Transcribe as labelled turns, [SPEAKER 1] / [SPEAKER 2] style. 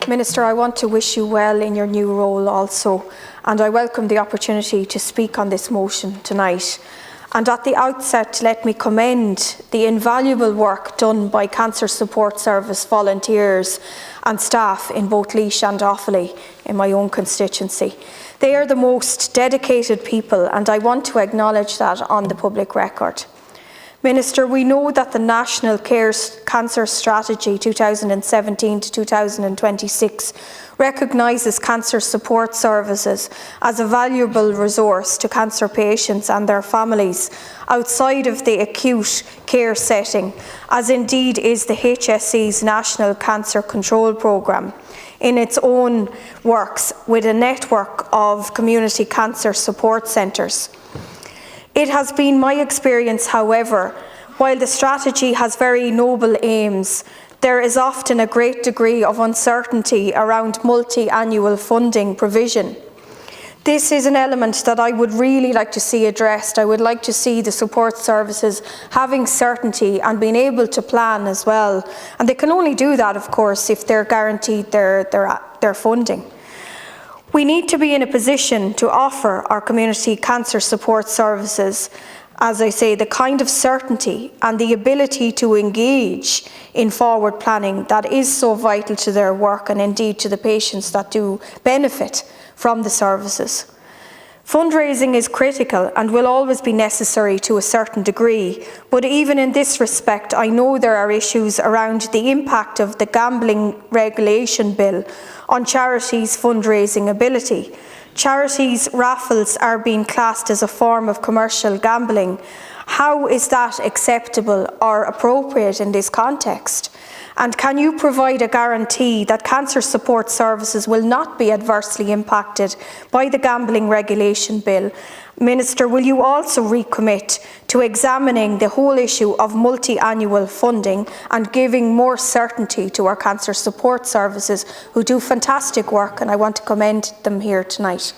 [SPEAKER 1] Minister, I want to wish you well in your new role also, and I welcome the opportunity to speak on this motion tonight. And at the outset, let me commend the invaluable work done by Cancer Support Service volunteers and staff in both Laois and Offaly in my own constituency. They are the most dedicated people, and I want to acknowledge that on the public record. Minister, we know that the National Cancer Strategy 2017 to 2026 recognises cancer support services as a valuable resource to cancer patients and their families outside of the acute care setting, as indeed is the HSE's National Cancer Control Programme in its own works with a network of community cancer support centres. It has been my experience, however, while the strategy has very noble aims, there is often a great degree of uncertainty around multi-annual funding provision. This is an element that I would really like to see addressed. I would like to see the support services having certainty and being able to plan as well. And they can only do that, of course, if they're guaranteed their funding. We need to be in a position to offer our community cancer support services, as I say, the kind of certainty and the ability to engage in forward planning that is so vital to their work and indeed to the patients that do benefit from the services. Fundraising is critical and will always be necessary to a certain degree, but even in this respect, I know there are issues around the impact of the Gambling Regulation Bill on charities' fundraising ability. Charities' raffles are being classed as a form of commercial gambling. How is that acceptable or appropriate in this context? And can you provide a guarantee that cancer support services will not be adversely impacted by the Gambling Regulation Bill? Minister, will you also recommit to examining the whole issue of multi-annual funding and giving more certainty to our cancer support services who do fantastic work, and I want to commend them here tonight.